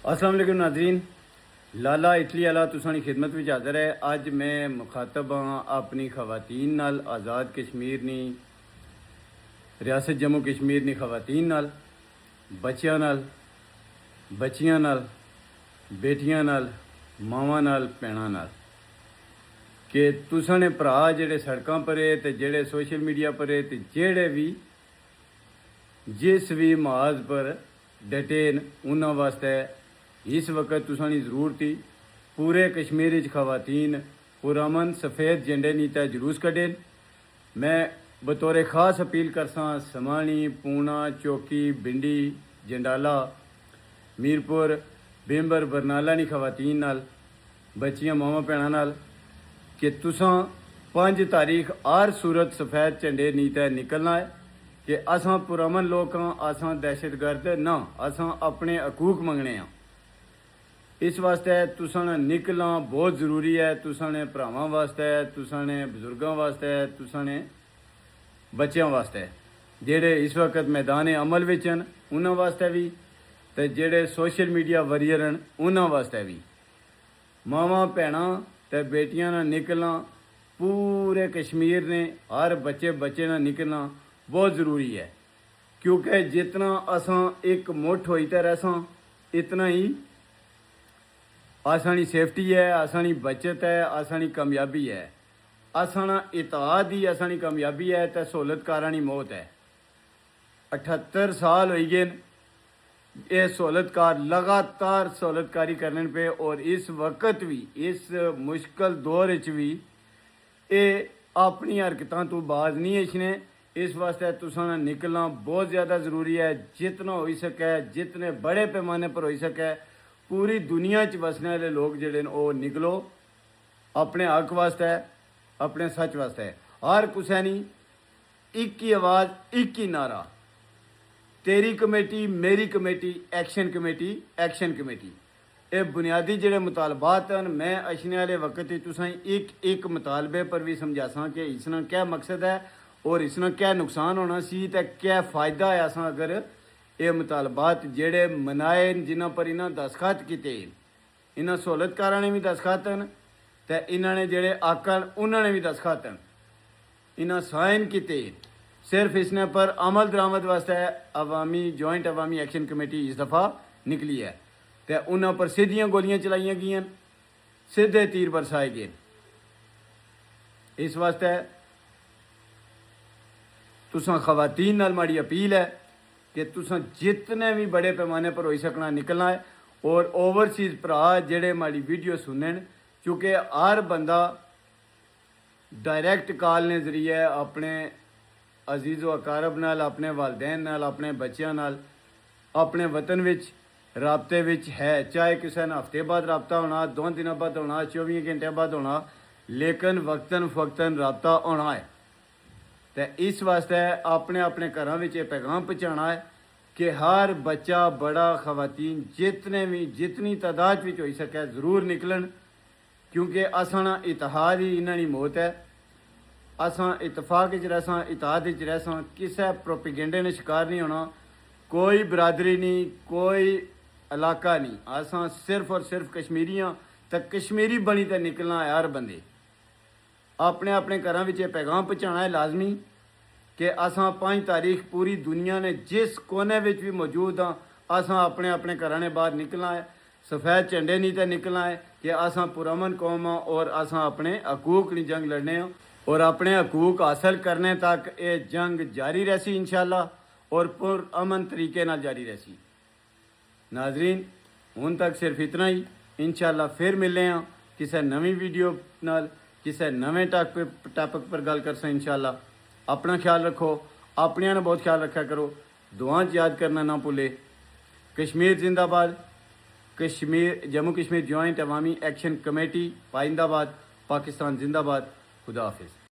अस्सलाम वालेकुम नाज़रीन, लाला इटली वाला तुसानी खिदमत में हाज़र है। अज मैं मुखातब हाँ अपनी खवातीन नाल, आज़ाद कश्मीर नी रियासत जम्मू कश्मीर नी खवातीन नाल, बच्चियां नाल, बच्चियां नाल, बेटियां नाल, मावां नाल, भैणां नाल कि तुसां ने भरा जेड़े सड़कों पर है ते जेड़े सोशल मीडिया पर है ते जेड़े भी जिस भी महाज पर डटे न उन्हां वास्ते इस वक्त तुसानी ज़रूरत ही पूरे कश्मीर खवातीन पुरअमन सफ़ेद झंडे नीता जुलूस कड्ढे। मैं बतौर ख़ास अपील करसा समाणी, पूना, चौकी, बिंडी, जंडाला, मीरपुर, बिंबर, बरनाला नी खवातीन नाल, बच्चियां मावां भैणां नाल कि तुसां 5 तारीख हर सूरत सफ़ेद झंडे नीता निकलना है कि असां पुरअमन लोग हाँ, असां दहशतगर्द ना, असां अपने हकूक मंगने हाँ। इस वास्ते तुसां ने निकलना बहुत ज़रूरी है। तुसां ने भरावां वास्ते, तुसां ने बजुर्गों वास्ते, तुसां ने बच्चों वास्ते जेड़े इस वक्त मैदान अमल विच न उन्हां वास्ते भी ते जेड़े सोशल मीडिया वॉरियर न उन्हां वास्ते भी। मावां भैणां ते बेटियां ने निकलना, पूरे कश्मीर ने हर बच्चे ने निकलना बहुत ज़रूरी है, क्योंकि जितना असां एक मुठ होईते रहसां इतना ही आसानी सेफ्टी है, आसानी बचत है, आसानी कामयाबी है। आसाना इतिहाद ही आसानी कामयाबी है तो सहूलतकारानी मौत है। 78 साल हो गए ये सहूलतकार लगातार सहूलतकारी करने पे, और इस वक्त भी इस मुश्किल दौर भी ये अपनी हरकतों तो बाज नहीं इसने। इस वास्ते तुसां ने निकलना बहुत ज़्यादा ज़रूरी है। जितना हो सके, जितने बड़े पैमाने पर हो सके, पूरी दुनिया च वसने वाले लोग जेडे न वो निकलो अपने हक वास्ते, अपने सच वास्ते। हर कुसै नी एक ही आवाज़, एक ही नारा, तेरी कमेटी, मेरी committee, action committee, action committee. ये बुनियादी जेडे मुतालबात हैं, मैं अछने वाले वक्त ही तुसां एक एक मुतालबे पर भी समझासा कि इसना क्या मकसद है और इसना क्या नुकसान होना सी ते क्या फ़ायदा है असां अगर ये मुतालबात जेड़े मनाए जिन्हों पर इन्होंने दस्तखत किए, इन्होंने सहूलतकारा ने भी दस्तखत हैं तो इन्होंने जेड़े आकन उन्होंने भी दस्तखत हैं, इन्होंने साइन किए। सिर्फ इसने पर अमल दरामद वास्ते अवामी जॉइंट अवामी एक्शन कमेटी इस दफ़ा निकली है तो उन्होंने पर सीधियां गोलियां चलाई गई, सीधे तीर बरसाए गए। इस वास्ते तुसां खवातीन नाल माड़ी अपील है कि तुसां जितने भी बड़े पैमाने पर हो सकना निकलना है। और ओवरसीज़ भरा जेड़े माड़ी वीडियो सुनने, चूँकि हर बंदा डायरैक्ट कॉल ने जरिए अपने अजीज़ व अकारब नाल, अपने वालदैन नाल, अपने बच्चों नाल, अपने वतन विच राबते विच है। चाहे किसी ने हफ्ते बाद रबता होना, 2 दिनों बाद होना, 24 घंटे बाद होना, लेकिन वक्तन फवक्तन रबता होना है। तो इस वास्ते अपने अपने घरों में पैगाम पहुँचाना है कि हर बच्चा, बड़ा, खवातीन जितने भी जितनी तादाद में हो सके ज़रूर निकलन, क्योंकि असां इतिहाद ही इन्होंने मौत है। असां इतफाक रहसा, इतिहाद रहसा, किसी प्रोपेगेंडे ने शिकार नहीं होना। कोई बरादरी नहीं, कोई इलाका नहीं, असां सिर्फ और सिर्फ कश्मीरी हाँ तो कश्मीरी बनी तो निकलना है। हर बंदे अपने अपने घरों में पैगाम पहुँचाना है लाजमी कि असां 5 तारीख पूरी दुनिया ने जिस कोने में भी मौजूद हाँ, असां अपने अपने घरों ने बाहर निकलना है। सफ़ेद झंडे नहीं तो निकलना है कि असां पुरअमन कौम हाँ और असां अपने हकूक की जंग लड़ने हैं और अपने हकूक हासिल करने तक ये जंग जारी रहसी इंशाअल्लाह, और पुरअमन तरीके नाल जारी रहसी। नाजरीन, हुण तक सिर्फ इतना ही। इंशाअल्लाह फिर मिलने हैं किसी नवी वीडियो नाल, किसी नवे टॉपिक पर गल करसा इंशाअल्लाह। अपना ख्याल रखो, अपनिया ने बहुत ख्याल रखा करो, दुआ याद करना ना भूले। कश्मीर जिंदाबाद, कश्मीर जम्मू कश्मीर जॉइंट अवामी एक्शन कमेटी पाइंदाबाद, पाकिस्तान जिंदाबाद। खुदा हाफिज़।